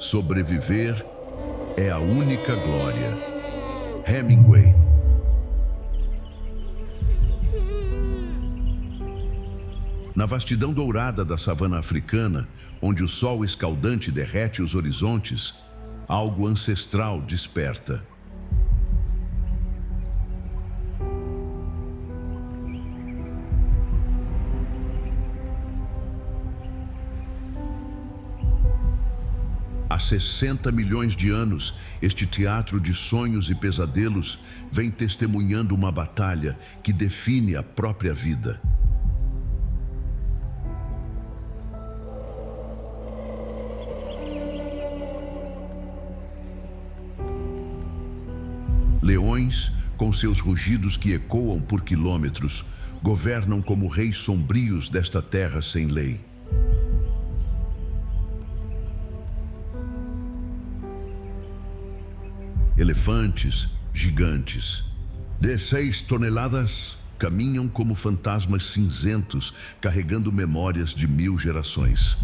Sobreviver é a única glória. Hemingway. Na vastidão dourada da savana africana, onde o sol escaldante derrete os horizontes, algo ancestral desperta. Há 60 milhões de anos, este teatro de sonhos e pesadelos vem testemunhando uma batalha que define a própria vida. Leões, com seus rugidos que ecoam por quilômetros, governam como reis sombrios desta terra sem lei. Elefantes gigantes, de 6 toneladas, caminham como fantasmas cinzentos, carregando memórias de 1000 gerações.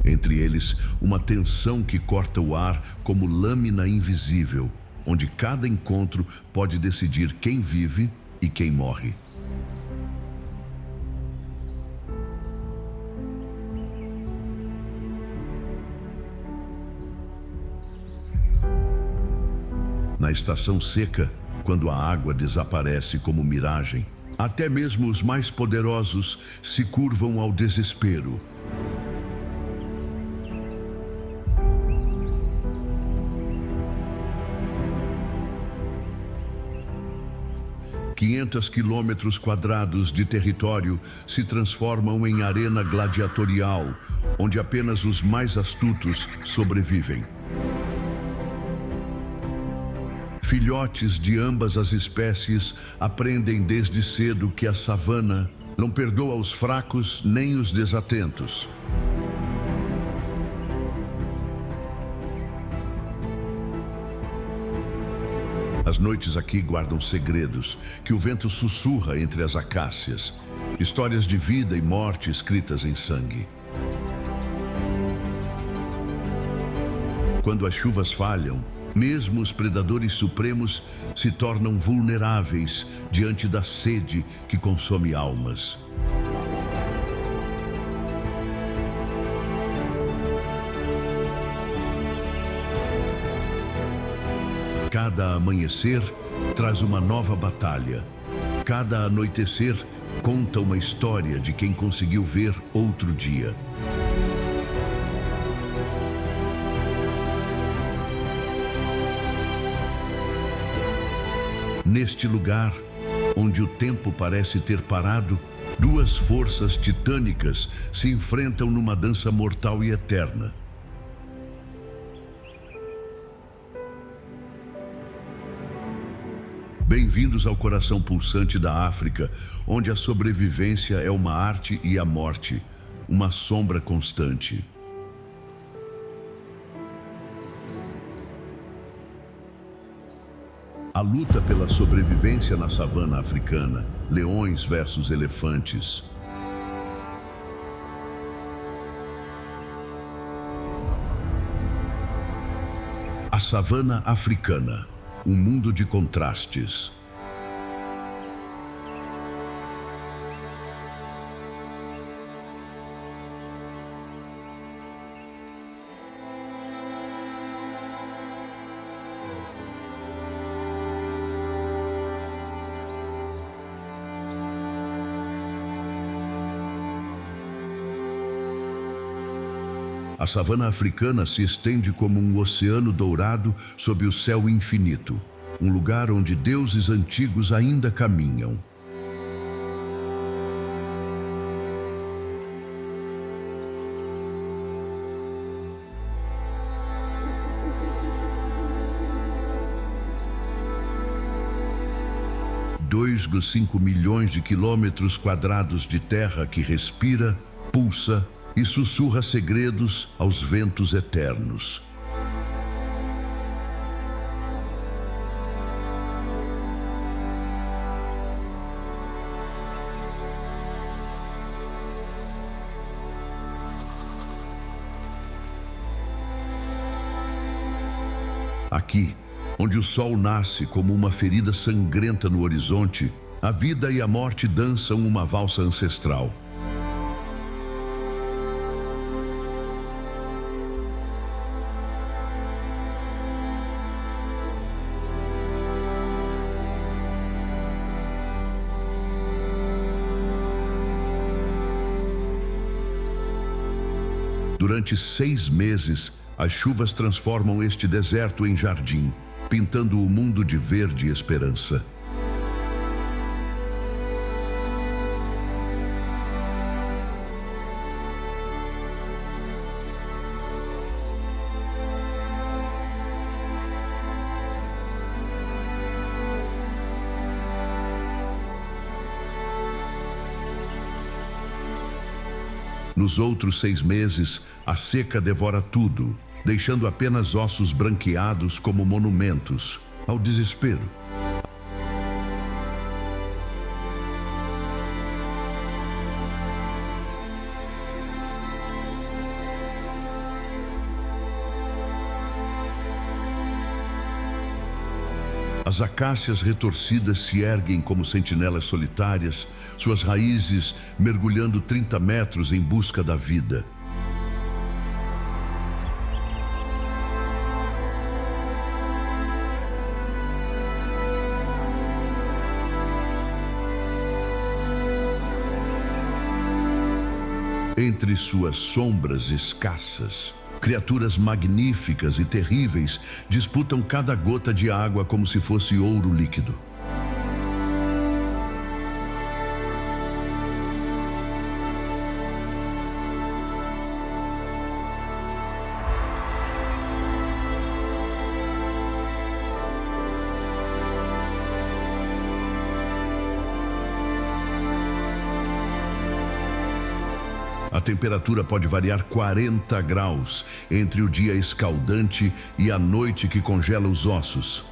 Entre eles, uma tensão que corta o ar como lâmina invisível, onde cada encontro pode decidir quem vive e quem morre. Na estação seca, quando a água desaparece como miragem, até mesmo os mais poderosos se curvam ao desespero. Quinhentos quilômetros quadrados de território se transformam em arena gladiatorial, onde apenas os mais astutos sobrevivem. Filhotes de ambas as espécies aprendem desde cedo que a savana não perdoa os fracos nem os desatentos. As noites aqui guardam segredos que o vento sussurra entre as acácias, histórias de vida e morte escritas em sangue. Quando as chuvas falham, mesmo os predadores supremos se tornam vulneráveis diante da sede que consome almas. Cada amanhecer traz uma nova batalha. Cada anoitecer conta uma história de quem conseguiu ver outro dia. Neste lugar, onde o tempo parece ter parado, duas forças titânicas se enfrentam numa dança mortal e eterna. Bem-vindos ao coração pulsante da África, onde a sobrevivência é uma arte e a morte, uma sombra constante. A luta pela sobrevivência na savana africana, leões versus elefantes. A savana africana, um mundo de contrastes. A savana africana se estende como um oceano dourado sob o céu infinito, um lugar onde deuses antigos ainda caminham. Dois dos 5 milhões de quilômetros quadrados de terra que respira, pulsa e sussurra segredos aos ventos eternos. Aqui, onde o sol nasce como uma ferida sangrenta no horizonte, a vida e a morte dançam uma valsa ancestral. Durante 6 meses, as chuvas transformam este deserto em jardim, pintando o mundo de verde esperança. Nos outros 6 meses, a seca devora tudo, deixando apenas ossos branqueados como monumentos ao desespero. As acácias retorcidas se erguem como sentinelas solitárias, suas raízes mergulhando 30 metros em busca da vida. Entre suas sombras escassas, criaturas magníficas e terríveis disputam cada gota de água como se fosse ouro líquido. A temperatura pode variar 40 graus entre o dia escaldante e a noite que congela os ossos.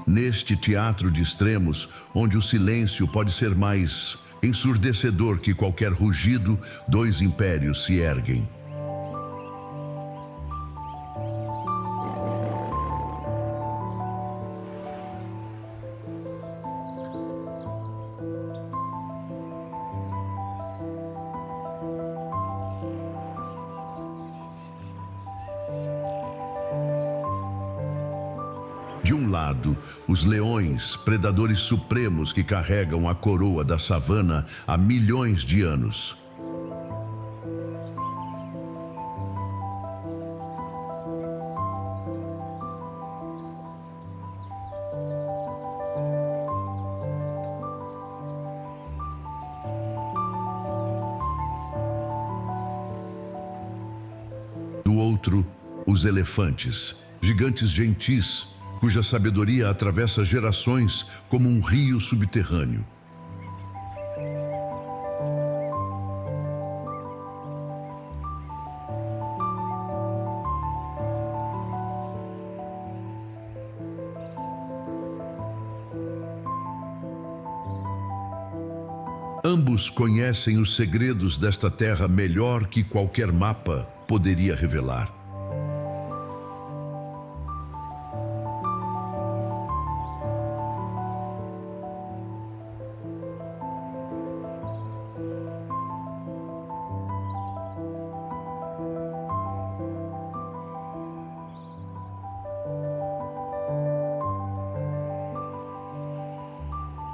Neste teatro de extremos, onde o silêncio pode ser mais ensurdecedor que qualquer rugido, 2 impérios se erguem. De um lado, os leões, predadores supremos que carregam a coroa da savana há milhões de anos. Do outro, os elefantes, gigantes gentis, cuja sabedoria atravessa gerações como um rio subterrâneo. Ambos conhecem os segredos desta terra melhor que qualquer mapa poderia revelar.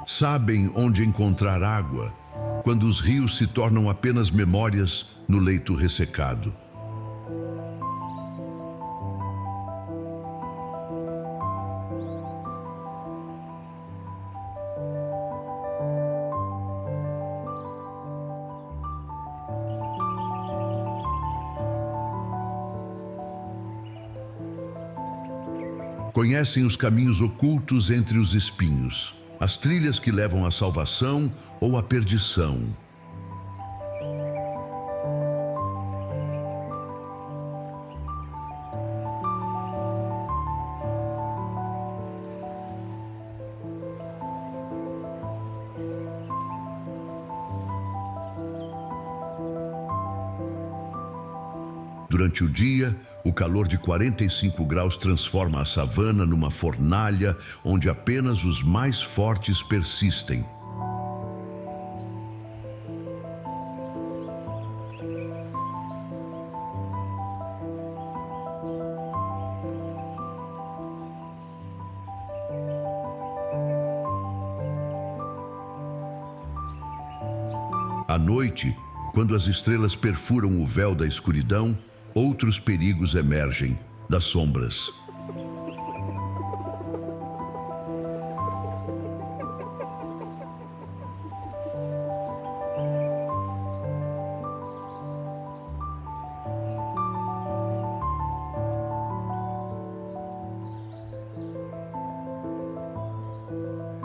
Sabem onde encontrar água quando os rios se tornam apenas memórias no leito ressecado. Conhecem os caminhos ocultos entre os espinhos, as trilhas que levam à salvação ou à perdição. Durante o dia, o calor de 45 graus transforma a savana numa fornalha onde apenas os mais fortes persistem. À noite, quando as estrelas perfuram o véu da escuridão, outros perigos emergem das sombras.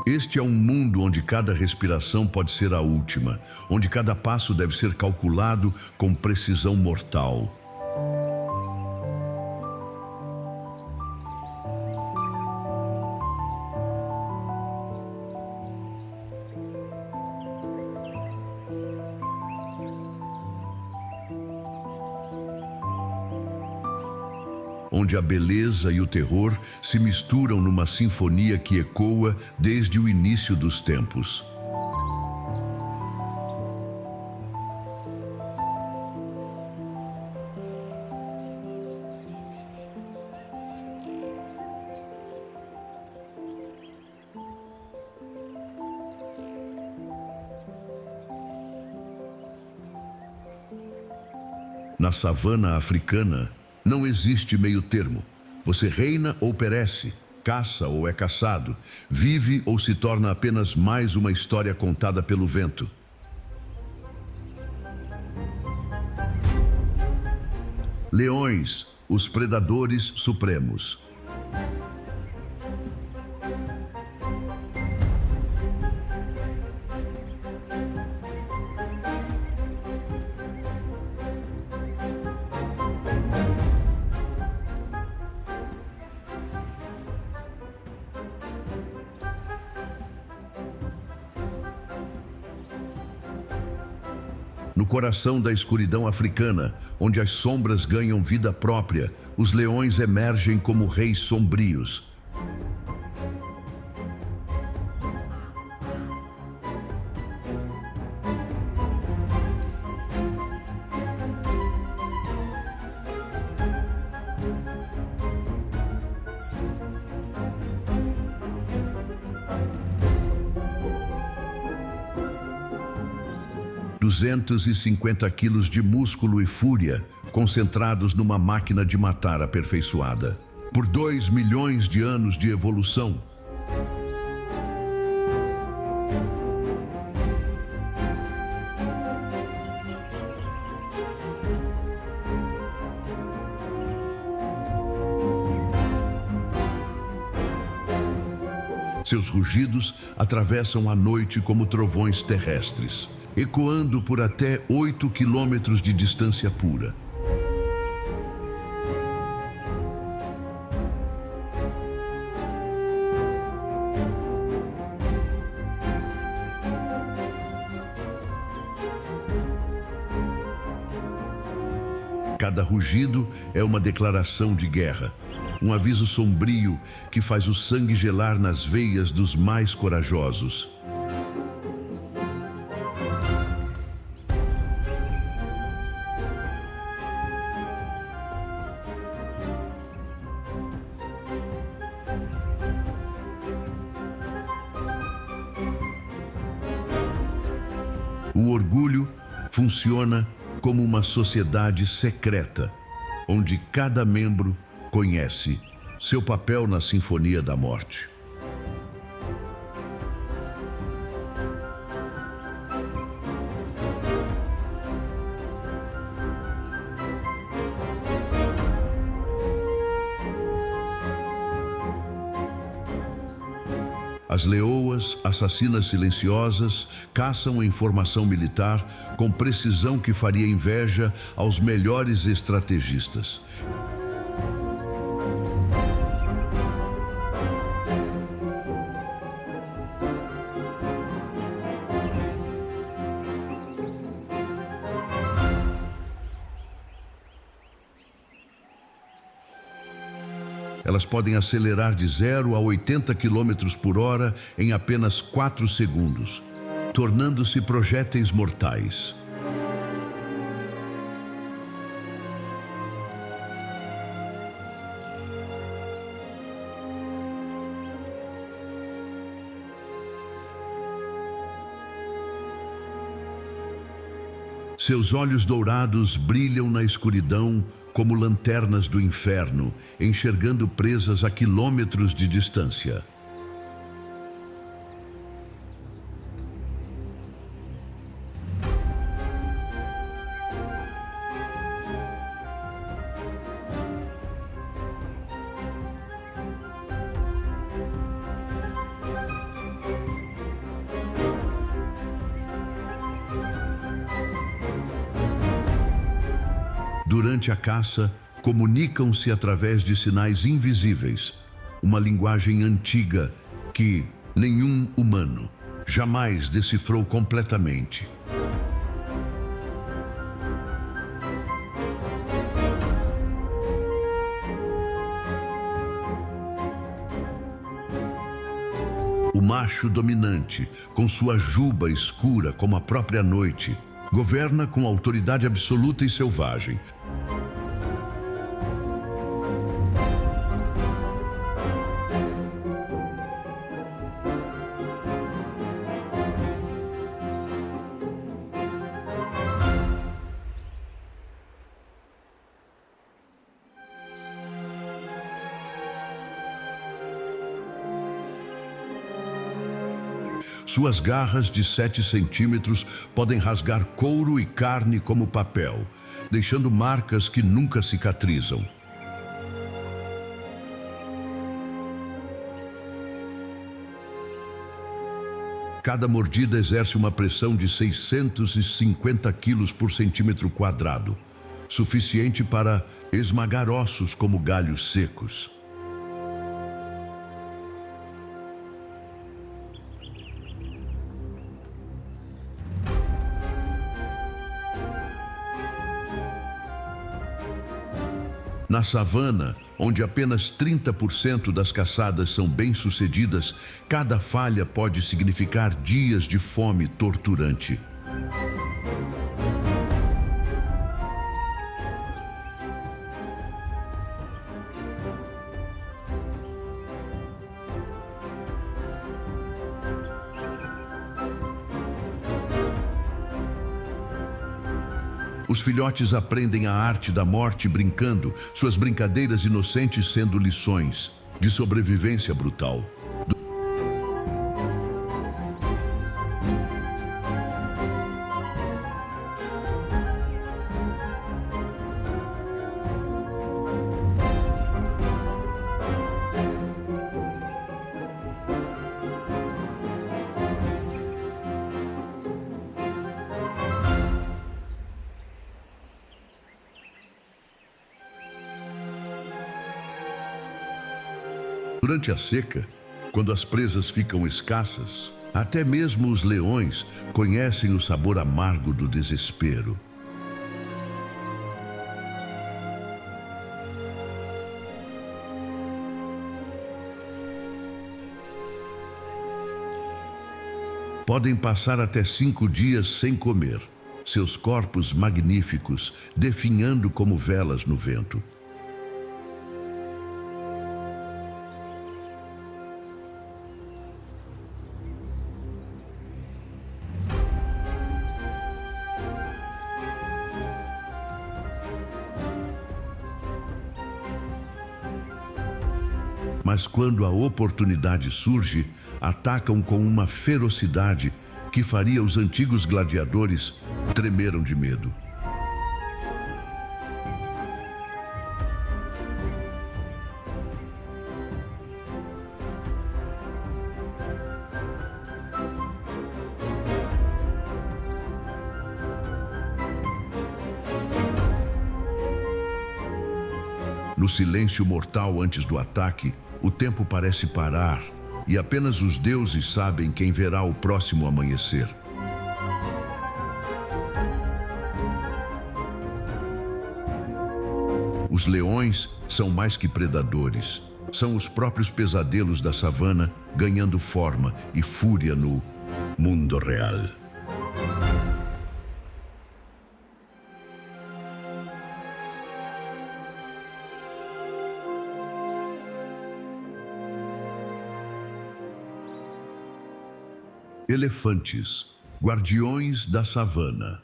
Este é um mundo onde cada respiração pode ser a última, onde cada passo deve ser calculado com precisão mortal. Onde a beleza e o terror se misturam numa sinfonia que ecoa desde o início dos tempos. Na savana africana, não existe meio termo. Você reina ou perece, caça ou é caçado, vive ou se torna apenas mais uma história contada pelo vento. Leões, os predadores supremos. No coração da escuridão africana, onde as sombras ganham vida própria, os leões emergem como reis sombrios. "250 quilos de músculo e fúria concentrados numa máquina de matar aperfeiçoada. Por 2 milhões de anos de evolução. Seus rugidos atravessam a noite como trovões terrestres, ecoando por até 8 quilômetros de distância pura. Cada rugido é uma declaração de guerra, um aviso sombrio que faz o sangue gelar nas veias dos mais corajosos. O orgulho funciona como uma sociedade secreta, onde cada membro conhece seu papel na Sinfonia da Morte. As leoas, assassinas silenciosas, caçam a informação militar com precisão que faria inveja aos melhores estrategistas. Elas podem acelerar de 0 a 80 quilômetros por hora em apenas 4 segundos, tornando-se projéteis mortais. Seus olhos dourados brilham na escuridão como lanternas do inferno, enxergando presas a quilômetros de distância. Durante a caça, comunicam-se através de sinais invisíveis, uma linguagem antiga que nenhum humano jamais decifrou completamente. O macho dominante, com sua juba escura como a própria noite, governa com autoridade absoluta e selvagem. Suas garras de 7 centímetros podem rasgar couro e carne como papel, deixando marcas que nunca cicatrizam. Cada mordida exerce uma pressão de 650 quilos por centímetro quadrado, suficiente para esmagar ossos como galhos secos. Na savana, onde apenas 30% das caçadas são bem-sucedidas, cada falha pode significar dias de fome torturante. Os filhotes aprendem a arte da morte brincando, suas brincadeiras inocentes sendo lições de sobrevivência brutal. Durante a seca, quando as presas ficam escassas, até mesmo os leões conhecem o sabor amargo do desespero. Podem passar até 5 dias sem comer, seus corpos magníficos definhando como velas no vento. Mas quando a oportunidade surge, atacam com uma ferocidade que faria os antigos gladiadores tremeram de medo. No silêncio mortal antes do ataque, o tempo parece parar e apenas os deuses sabem quem verá o próximo amanhecer. Os leões são mais que predadores. São os próprios pesadelos da savana ganhando forma e fúria no mundo real. Elefantes, guardiões da savana.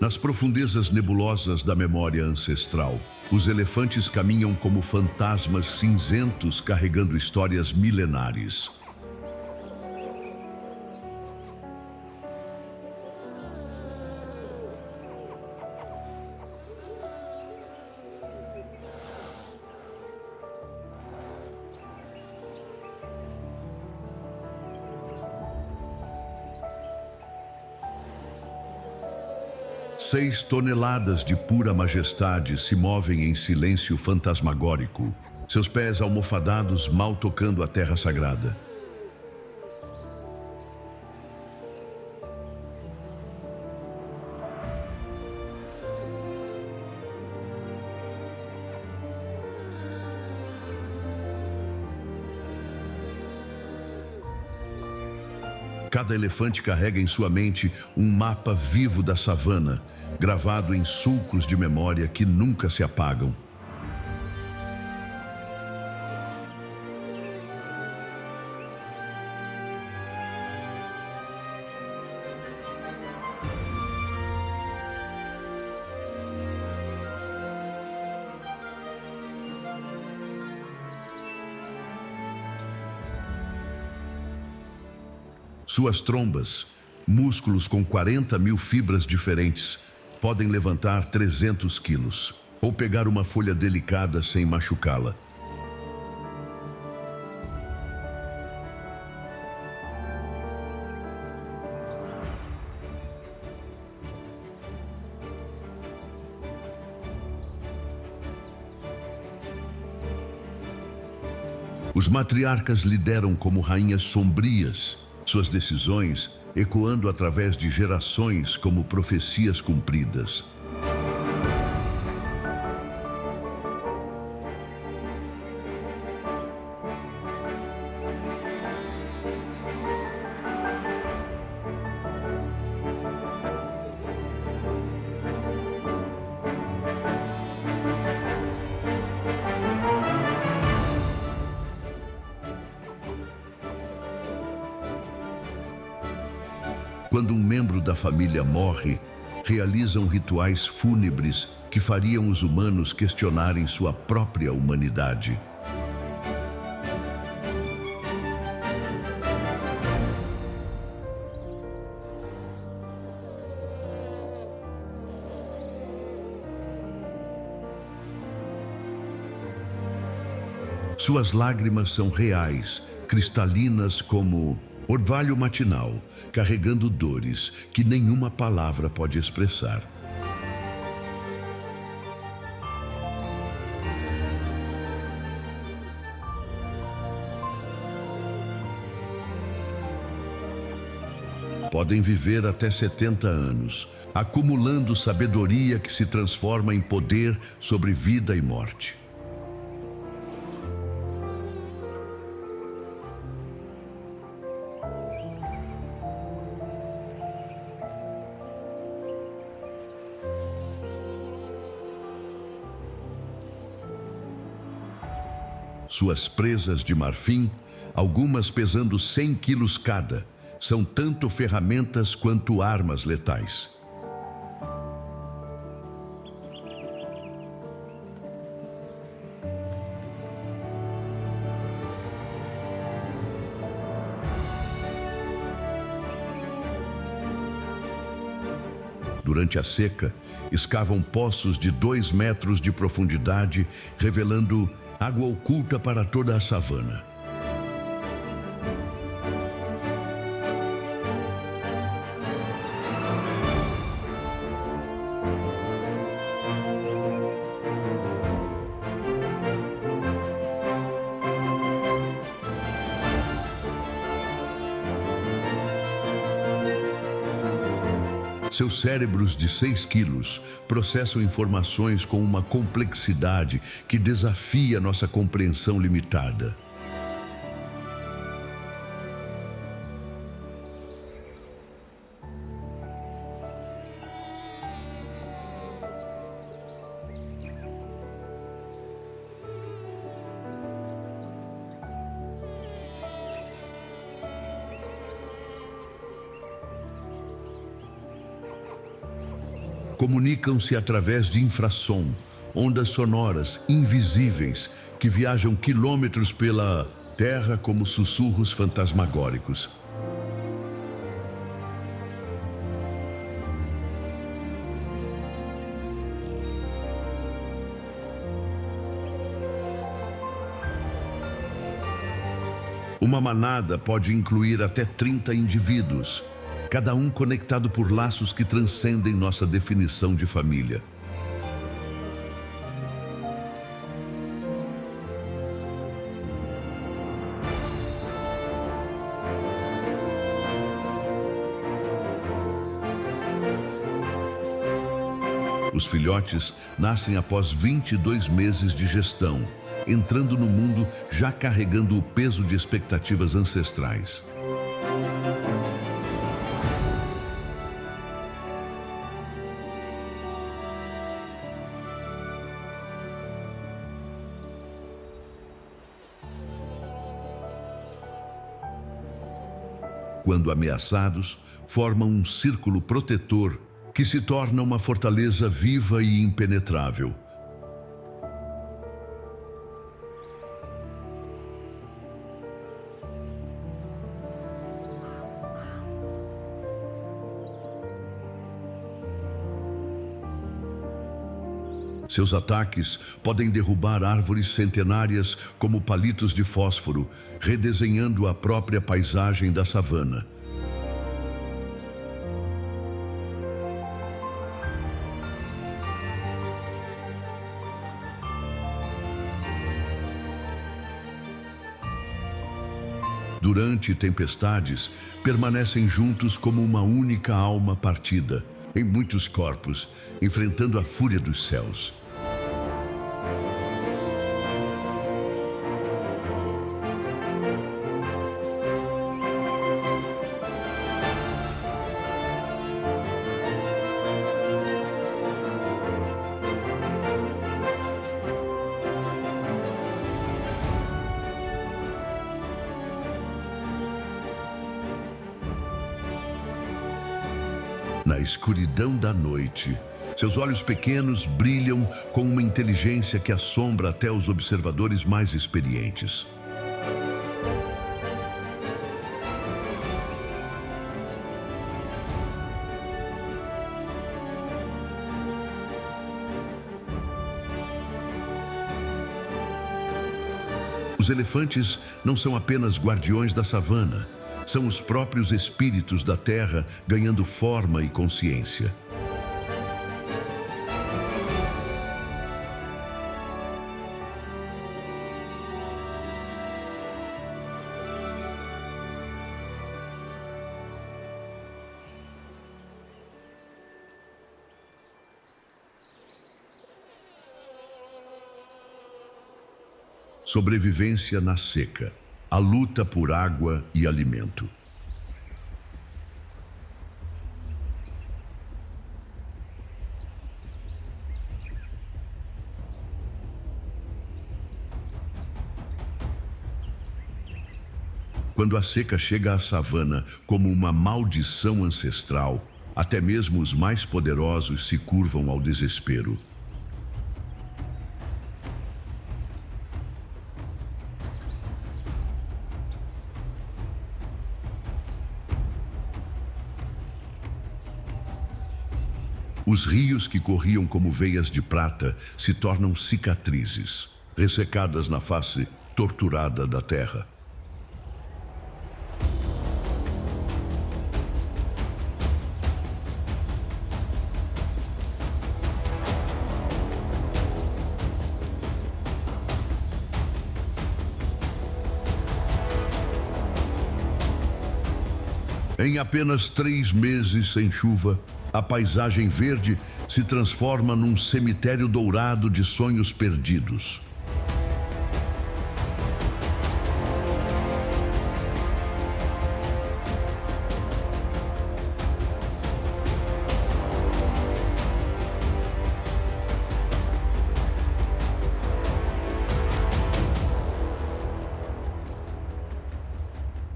Nas profundezas nebulosas da memória ancestral, os elefantes caminham como fantasmas cinzentos carregando histórias milenares. Seis toneladas de pura majestade se movem em silêncio fantasmagórico, seus pés almofadados mal tocando a terra sagrada. Cada elefante carrega em sua mente um mapa vivo da savana, gravado em sulcos de memória que nunca se apagam. Suas trombas, músculos com 40.000 fibras diferentes, podem levantar 300 quilos, ou pegar uma folha delicada sem machucá-la. Os matriarcas lideram como rainhas sombrias, suas decisões ecoando através de gerações como profecias cumpridas. Quando um membro da família morre, realizam rituais fúnebres que fariam os humanos questionarem sua própria humanidade. Suas lágrimas são reais, cristalinas como orvalho matinal, carregando dores que nenhuma palavra pode expressar. Podem viver até 70 anos, acumulando sabedoria que se transforma em poder sobre vida e morte. Suas presas de marfim, algumas pesando 100 quilos cada, são tanto ferramentas quanto armas letais. Durante a seca, escavam poços de 2 metros de profundidade, revelando água oculta para toda a savana. Seus cérebros de 6 quilos processam informações com uma complexidade que desafia nossa compreensão limitada. Comunicam-se através de infrassom, ondas sonoras invisíveis que viajam quilômetros pela terra como sussurros fantasmagóricos. Uma manada pode incluir até 30 indivíduos, cada um conectado por laços que transcendem nossa definição de família. Os filhotes nascem após 22 meses de gestão, entrando no mundo já carregando o peso de expectativas ancestrais. Quando ameaçados, formam um círculo protetor que se torna uma fortaleza viva e impenetrável. Seus ataques podem derrubar árvores centenárias como palitos de fósforo, redesenhando a própria paisagem da savana. Durante tempestades, permanecem juntos como uma única alma partida, em muitos corpos, enfrentando a fúria dos céus. Na escuridão da noite, seus olhos pequenos brilham com uma inteligência que assombra até os observadores mais experientes. Os elefantes não são apenas guardiões da savana. São os próprios espíritos da terra ganhando forma e consciência. Sobrevivência na seca. A luta por água e alimento. Quando a seca chega à savana como uma maldição ancestral, até mesmo os mais poderosos se curvam ao desespero. Os rios que corriam como veias de prata se tornam cicatrizes, ressecadas na face torturada da terra. Em apenas 3 meses sem chuva, a paisagem verde se transforma num cemitério dourado de sonhos perdidos.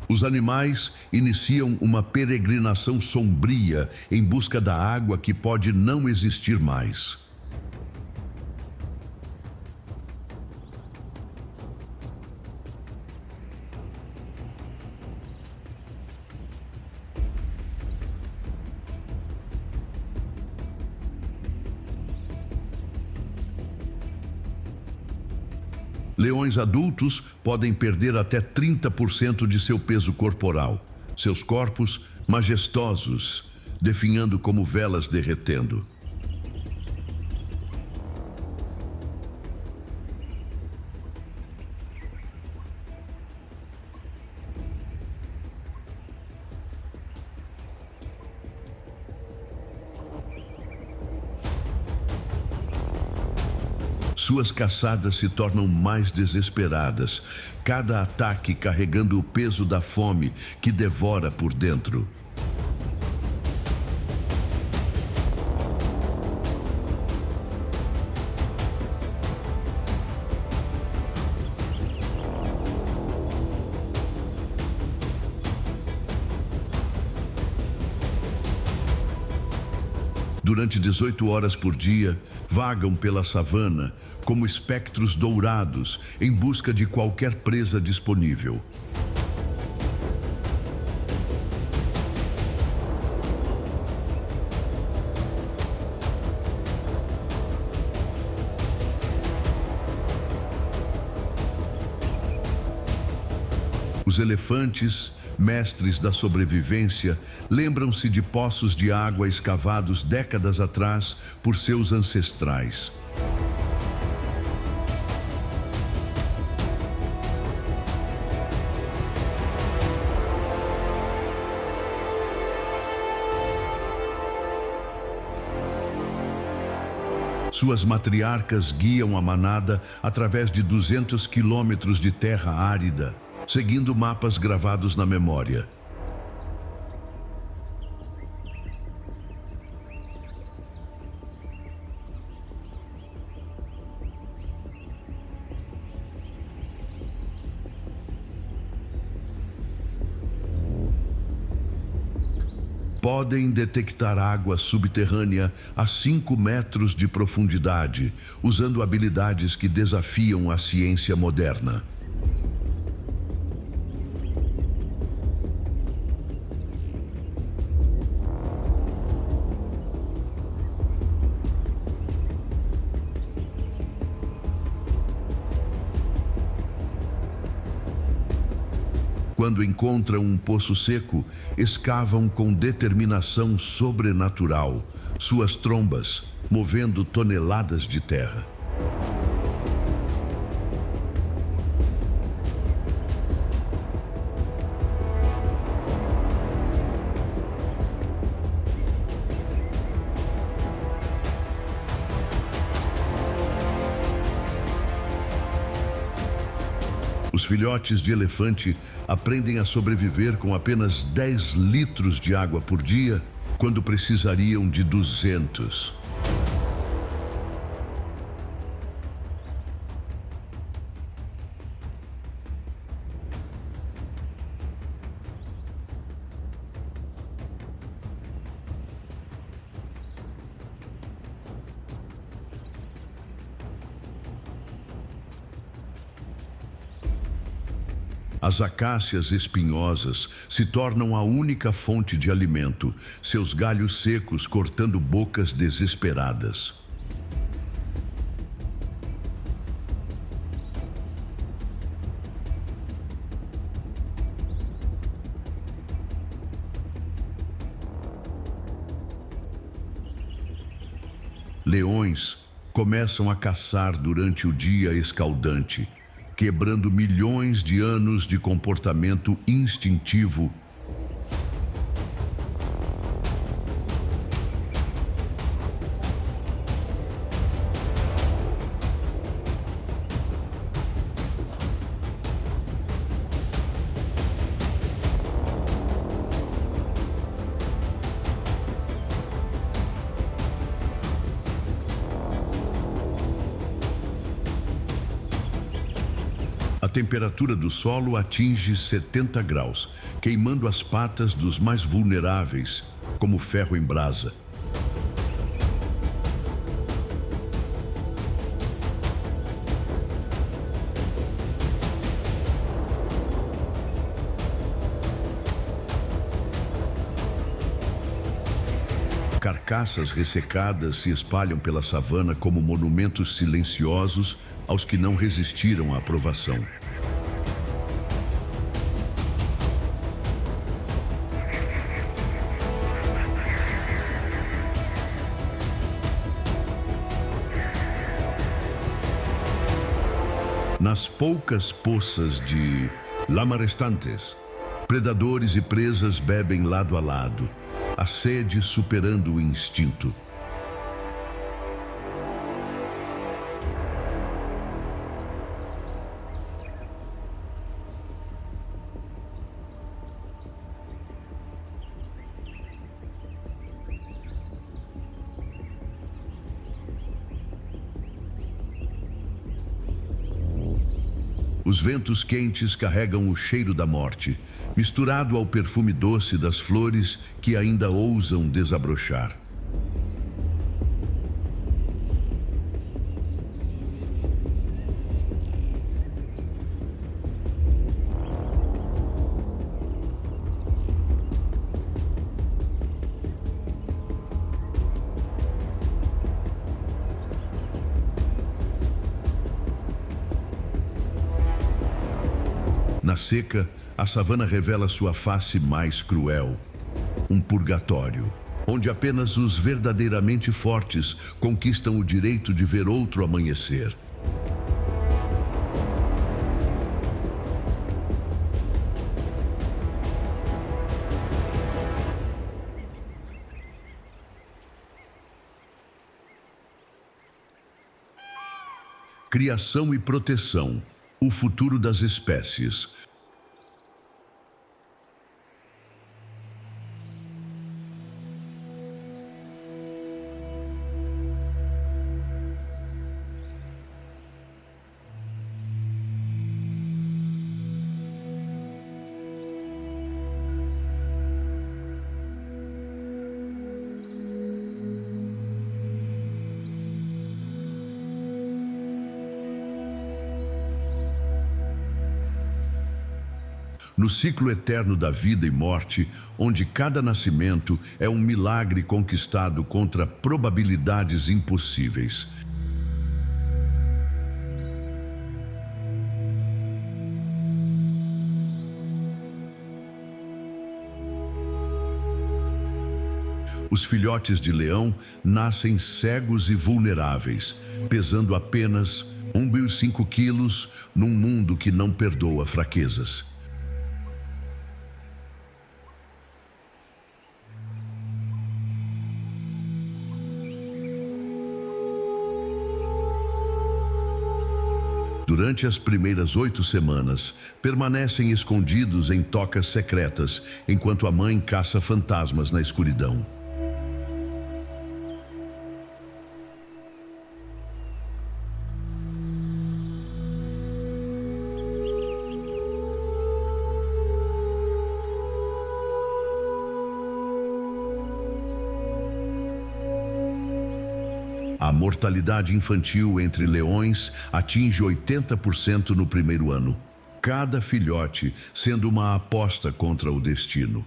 Os animais iniciam uma peregrinação sombria em busca da água que pode não existir mais. Leões adultos podem perder até 30% de seu peso corporal, seus corpos majestosos, definhando como velas derretendo. Suas caçadas se tornam mais desesperadas, cada ataque carregando o peso da fome que devora por dentro. Durante 18 horas por dia, vagam pela savana como espectros dourados em busca de qualquer presa disponível. Os elefantes, mestres da sobrevivência, lembram-se de poços de água escavados décadas atrás por seus ancestrais. Suas matriarcas guiam a manada através de 200 quilômetros de terra árida, seguindo mapas gravados na memória. Podem detectar água subterrânea a 5 metros de profundidade, usando habilidades que desafiam a ciência moderna. Quando encontram um poço seco, escavam com determinação sobrenatural, suas trombas movendo toneladas de terra. Os filhotes de elefante aprendem a sobreviver com apenas 10 litros de água por dia, quando precisariam de 200. As acácias espinhosas se tornam a única fonte de alimento, seus galhos secos cortando bocas desesperadas. Leões começam a caçar durante o dia escaldante, quebrando milhões de anos de comportamento instintivo. A temperatura do solo atinge 70 graus, queimando as patas dos mais vulneráveis, como ferro em brasa. Carcaças ressecadas se espalham pela savana como monumentos silenciosos aos que não resistiram à provação. Nas poucas poças de Lamarestantes, predadores e presas bebem lado a lado, a sede superando o instinto. Os ventos quentes carregam o cheiro da morte, misturado ao perfume doce das flores que ainda ousam desabrochar. Na seca, a savana revela sua face mais cruel. Um purgatório, onde apenas os verdadeiramente fortes conquistam o direito de ver outro amanhecer. Criação e proteção. O futuro das espécies. No ciclo eterno da vida e morte, onde cada nascimento é um milagre conquistado contra probabilidades impossíveis. Os filhotes de leão nascem cegos e vulneráveis, pesando apenas 1,5 quilos num mundo que não perdoa fraquezas. Durante as primeiras 8 semanas, permanecem escondidos em tocas secretas, enquanto a mãe caça fantasmas na escuridão. A mortalidade infantil entre leões atinge 80% no primeiro ano. cada filhote sendo uma aposta contra o destino.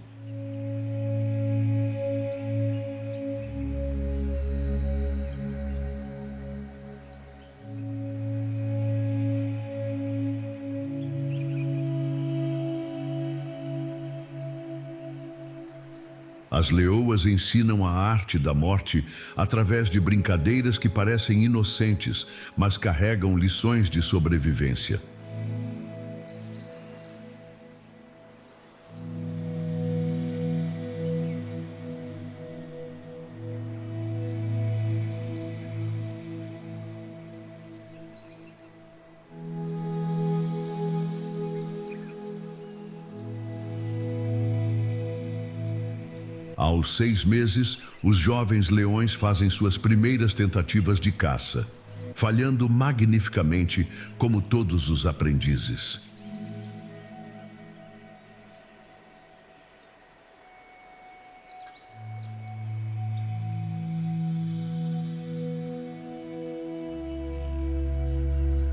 As leoas ensinam a arte da morte através de brincadeiras que parecem inocentes, mas carregam lições de sobrevivência. Aos 6 meses, os jovens leões fazem suas primeiras tentativas de caça, falhando magnificamente como todos os aprendizes.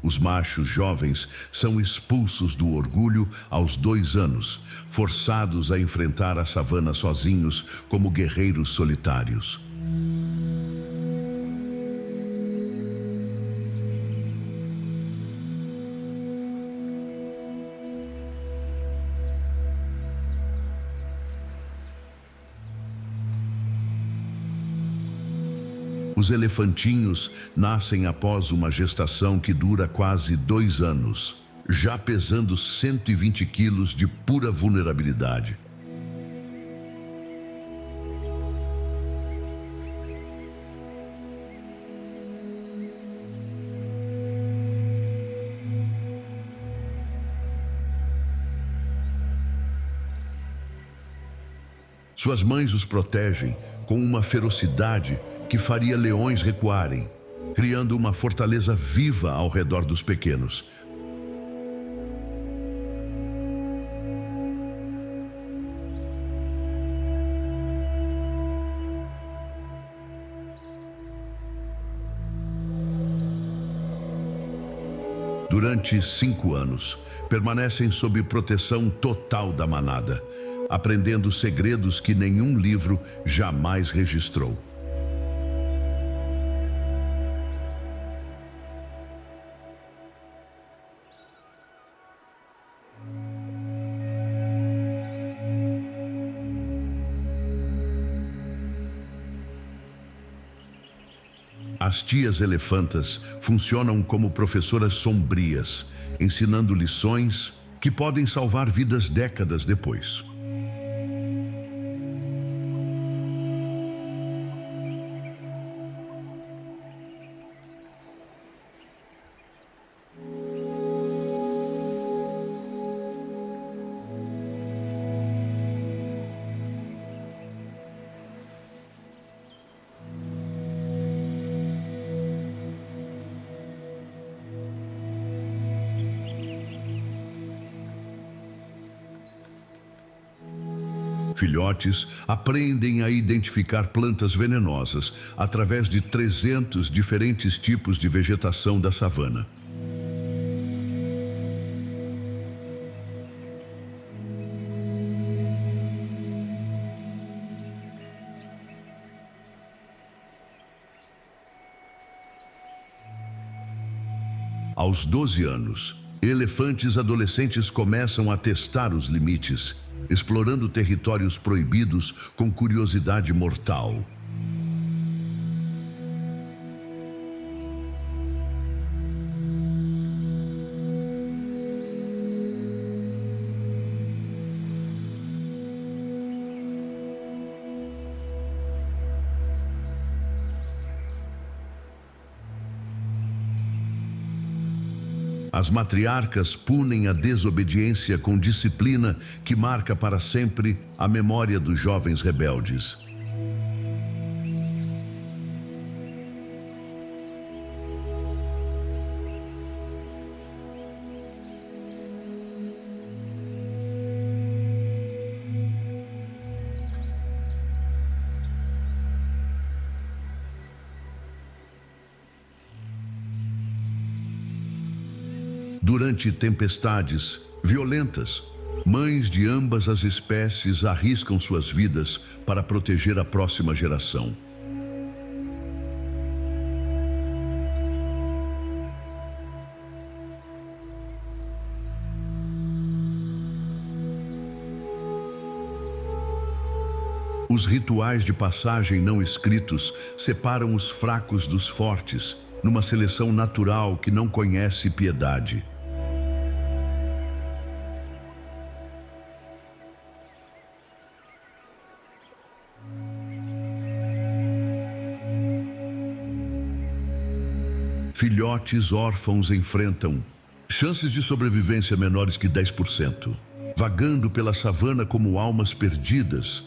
Os machos jovens são expulsos do orgulho aos 2 anos, forçados a enfrentar a savana sozinhos como guerreiros solitários. Os elefantinhos nascem após uma gestação que dura quase 2 anos, já pesando 120 quilos de pura vulnerabilidade. Suas mães os protegem com uma ferocidade que faria leões recuarem, criando uma fortaleza viva ao redor dos pequenos. Durante 5 anos, permanecem sob proteção total da manada, aprendendo segredos que nenhum livro jamais registrou. As tias elefantas funcionam como professoras sombrias, ensinando lições que podem salvar vidas décadas depois. Filhotes aprendem a identificar plantas venenosas através de 300 diferentes tipos de vegetação da savana. Aos 12 anos, elefantes adolescentes começam a testar os limites, explorando territórios proibidos com curiosidade mortal. As matriarcas punem a desobediência com disciplina que marca para sempre a memória dos jovens rebeldes. Durante tempestades violentas, mães de ambas as espécies arriscam suas vidas para proteger a próxima geração. Os rituais de passagem não escritos separam os fracos dos fortes, numa seleção natural que não conhece piedade. Filhotes órfãos enfrentam chances de sobrevivência menores que 10%, vagando pela savana como almas perdidas.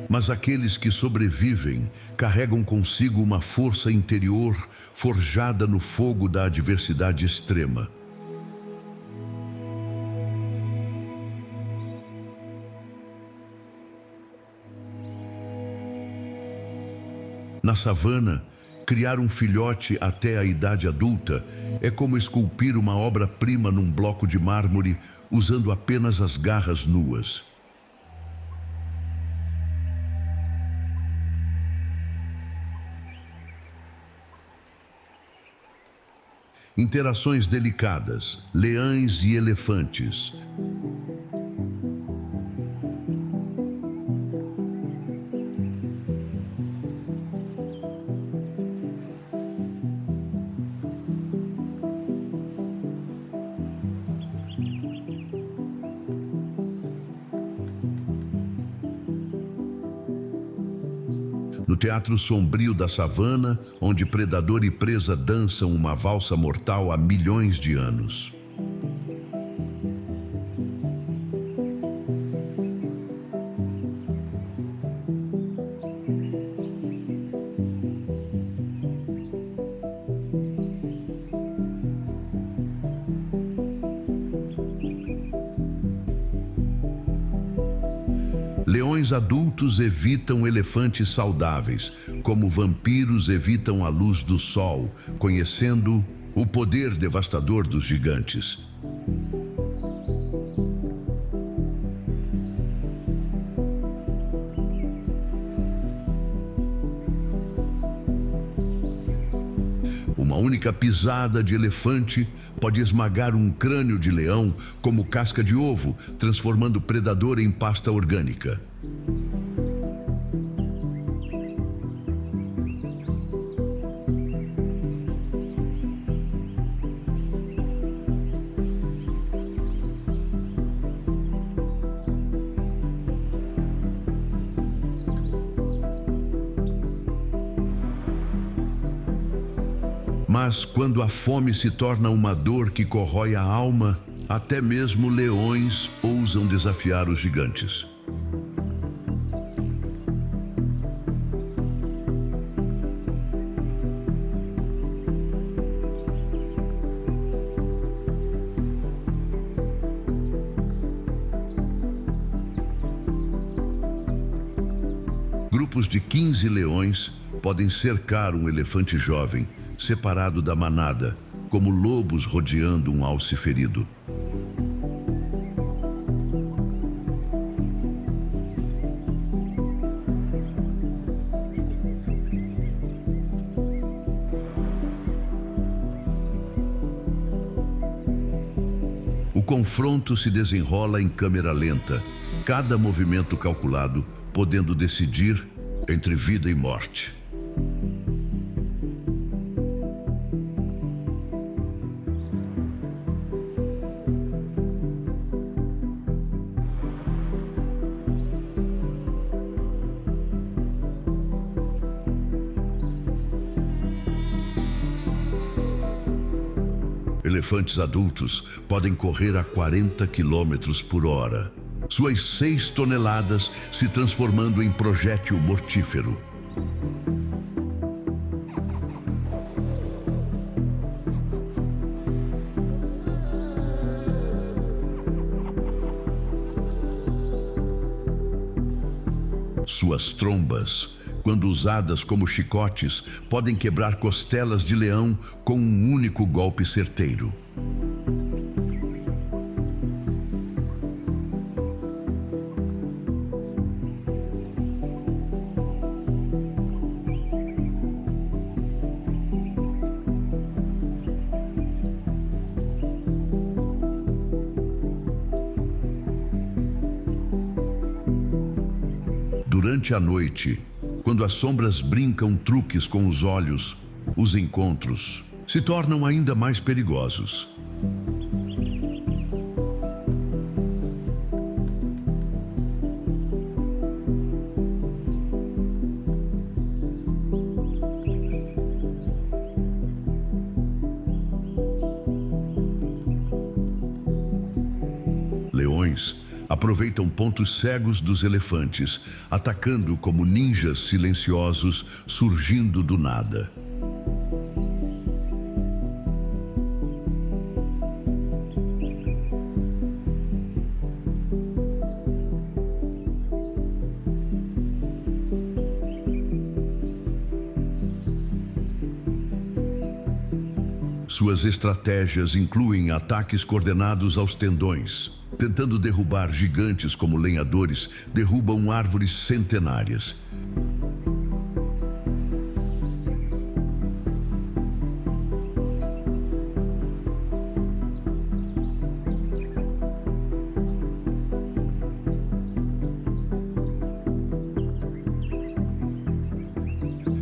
Mas aqueles que sobrevivem carregam consigo uma força interior forjada no fogo da adversidade extrema. Na savana, criar um filhote até a idade adulta é como esculpir uma obra-prima num bloco de mármore usando apenas as garras nuas. Interações delicadas, leões e elefantes. No teatro sombrio da savana, onde predador e presa dançam uma valsa mortal há milhões de anos. Leões adultos evitam elefantes saudáveis, como vampiros evitam a luz do sol, conhecendo o poder devastador dos gigantes. Uma única pisada de elefante pode esmagar um crânio de leão como casca de ovo, transformando o predador em pasta orgânica. Mas quando a fome se torna uma dor que corrói a alma, até mesmo leões ousam desafiar os gigantes. Grupos de 15 leões podem cercar um elefante jovem, separado da manada, como lobos rodeando um alce ferido. O confronto se desenrola em câmera lenta, cada movimento calculado, podendo decidir entre vida e morte. Elefantes adultos podem correr a 40 quilômetros por hora. Suas 6 toneladas se transformando em projétil mortífero. Suas trombas, quando usadas como chicotes, podem quebrar costelas de leão com um único golpe certeiro. Durante a noite, quando as sombras brincam truques com os olhos, os encontros se tornam ainda mais perigosos. Leões aproveitam pontos cegos dos elefantes, atacando como ninjas silenciosos surgindo do nada. Suas estratégias incluem ataques coordenados aos tendões. Tentando derrubar gigantes como lenhadores, derrubam árvores centenárias.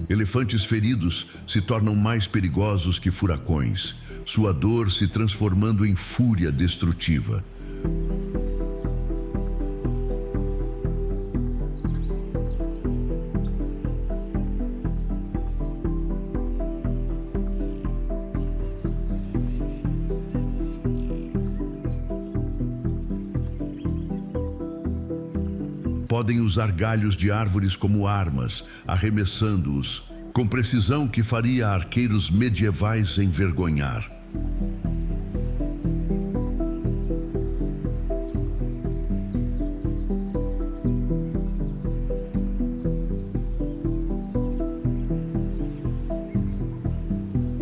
Elefantes feridos se tornam mais perigosos que furacões, sua dor se transformando em fúria destrutiva. Podem usar galhos de árvores como armas, arremessando-os com precisão que faria arqueiros medievais envergonhar.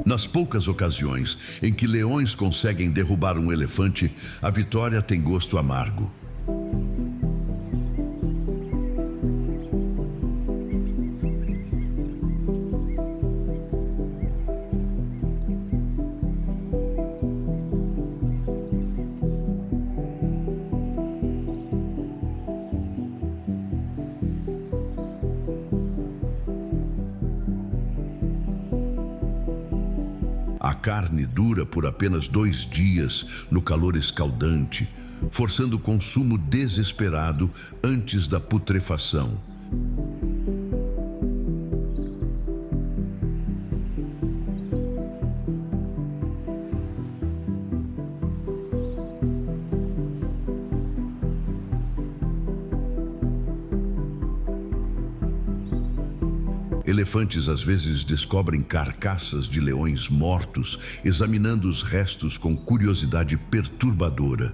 Nas poucas ocasiões em que leões conseguem derrubar um elefante, a vitória tem gosto amargo. A carne dura por apenas 2 dias no calor escaldante, forçando o consumo desesperado antes da putrefação. Elefantes às vezes descobrem carcaças de leões mortos, examinando os restos com curiosidade perturbadora.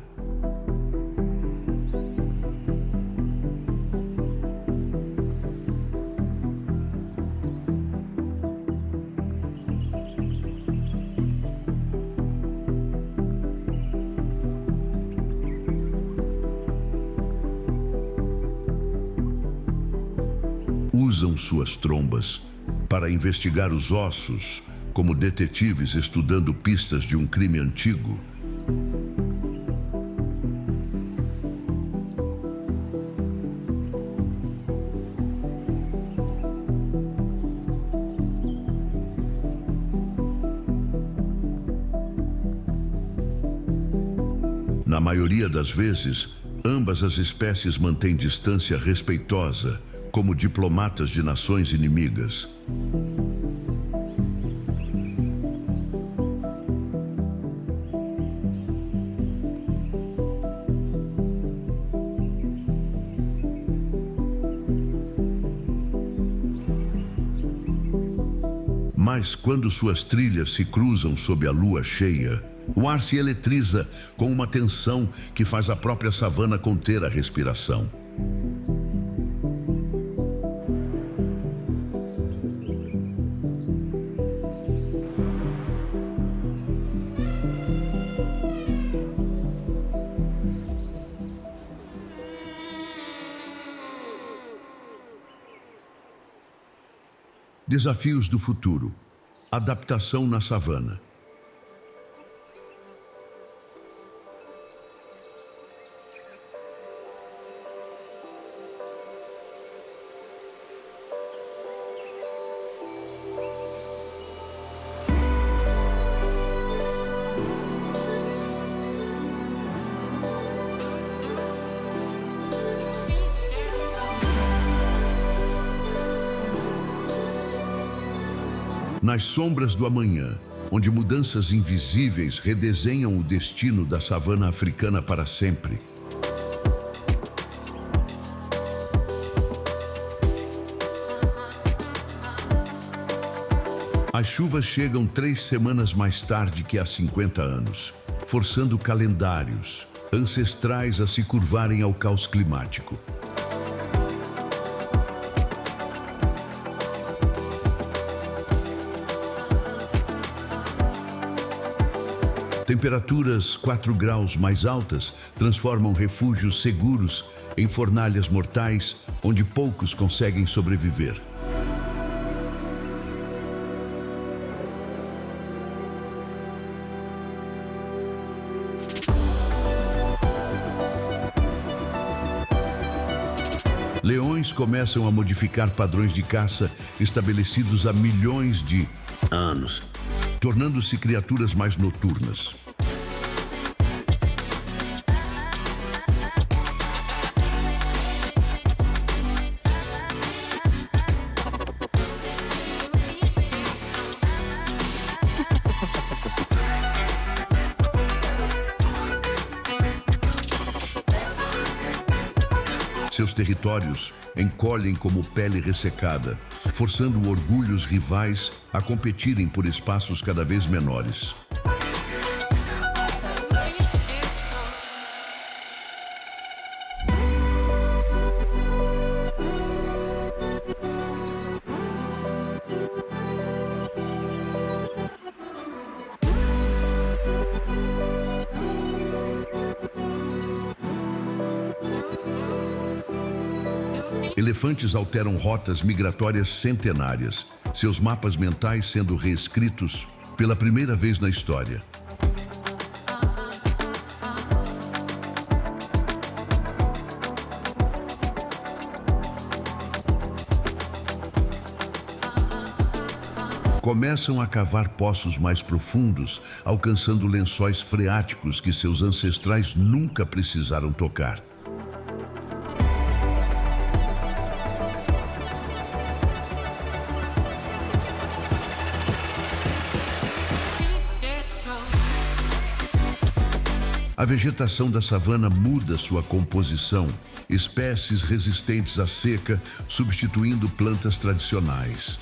Usam suas trombas para investigar os ossos, como detetives estudando pistas de um crime antigo. Na maioria das vezes, ambas as espécies mantêm distância respeitosa, como diplomatas de nações inimigas. Mas quando suas trilhas se cruzam sob a lua cheia, o ar se eletriza com uma tensão que faz a própria savana conter a respiração. Desafios do futuro. Adaptação na savana. Nas sombras do amanhã, onde mudanças invisíveis redesenham o destino da savana africana para sempre. As chuvas chegam 3 semanas mais tarde que há 50 anos, forçando calendários ancestrais a se curvarem ao caos climático. Temperaturas 4 graus mais altas transformam refúgios seguros em fornalhas mortais onde poucos conseguem sobreviver. Leões começam a modificar padrões de caça estabelecidos há milhões de anos, tornando-se criaturas mais noturnas. Seus territórios encolhem como pele ressecada, forçando orgulhos rivais a competirem por espaços cada vez menores. Elefantes alteram rotas migratórias centenárias, seus mapas mentais sendo reescritos pela primeira vez na história. Começam a cavar poços mais profundos, alcançando lençóis freáticos que seus ancestrais nunca precisaram tocar. A vegetação da savana muda sua composição, espécies resistentes à seca substituindo plantas tradicionais.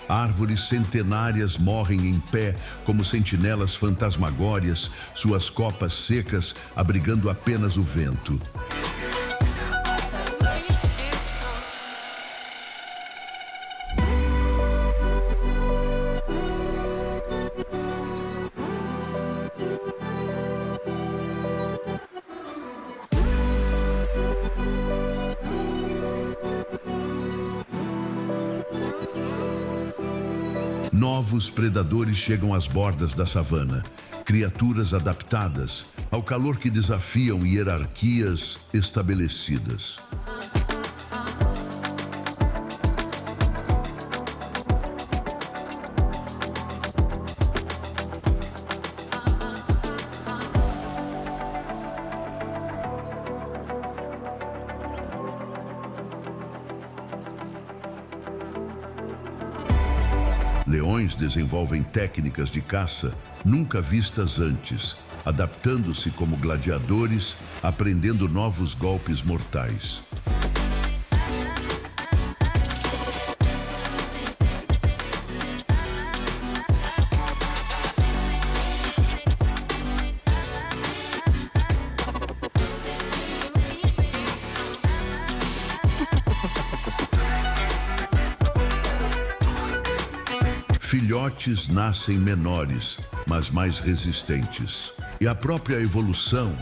Árvores centenárias morrem em pé como sentinelas fantasmagórias, suas copas secas abrigando apenas o vento. Novos predadores chegam às bordas da savana, criaturas adaptadas ao calor que desafiam hierarquias estabelecidas. Leões desenvolvem técnicas de caça nunca vistas antes, adaptando-se como gladiadores, aprendendo novos golpes mortais. filhotes nascem menores, mas mais resistentes. E a própria evolução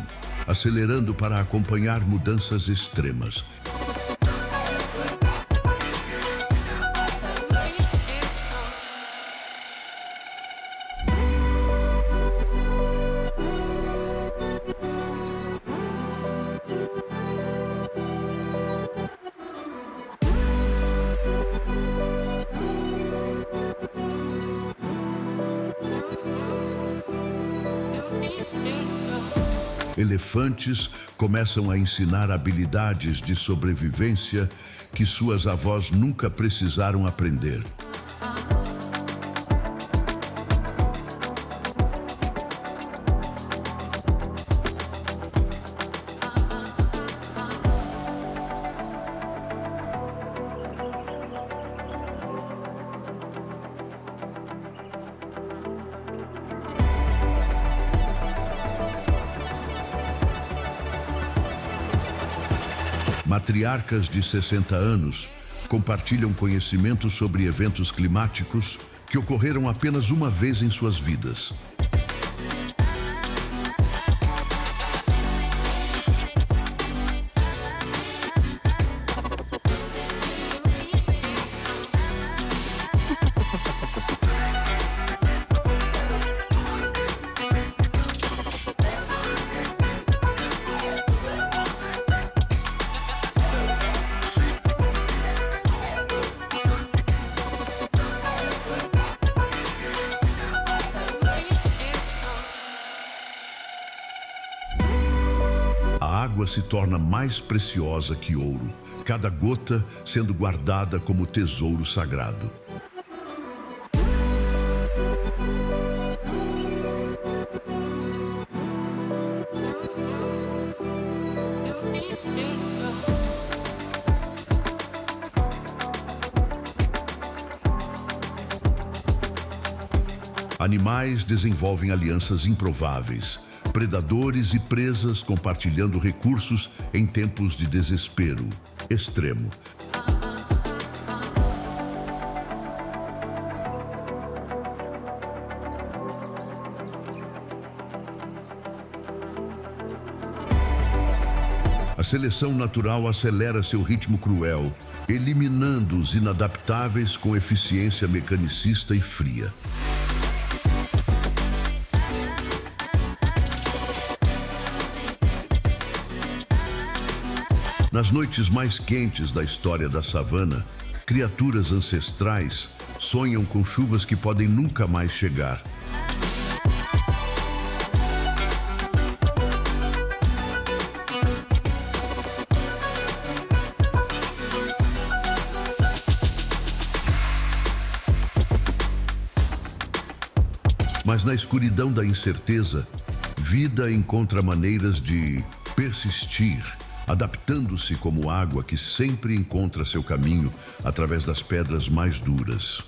acelerando para acompanhar mudanças extremas. Elefantes começam a ensinar habilidades de sobrevivência que suas avós nunca precisaram aprender. Matriarcas de 60 anos compartilham conhecimento sobre eventos climáticos que ocorreram apenas uma vez em suas vidas. A água se torna mais preciosa que ouro, cada gota sendo guardada como tesouro sagrado. Animais desenvolvem alianças improváveis, predadores e presas compartilhando recursos em tempos de desespero extremo. A seleção natural acelera seu ritmo cruel, eliminando os inadaptáveis com eficiência mecanicista e fria. Nas noites mais quentes da história da savana, criaturas ancestrais sonham com chuvas que podem nunca mais chegar. Mas na escuridão da incerteza, vida encontra maneiras de persistir, adaptando-se como água que sempre encontra seu caminho através das pedras mais duras.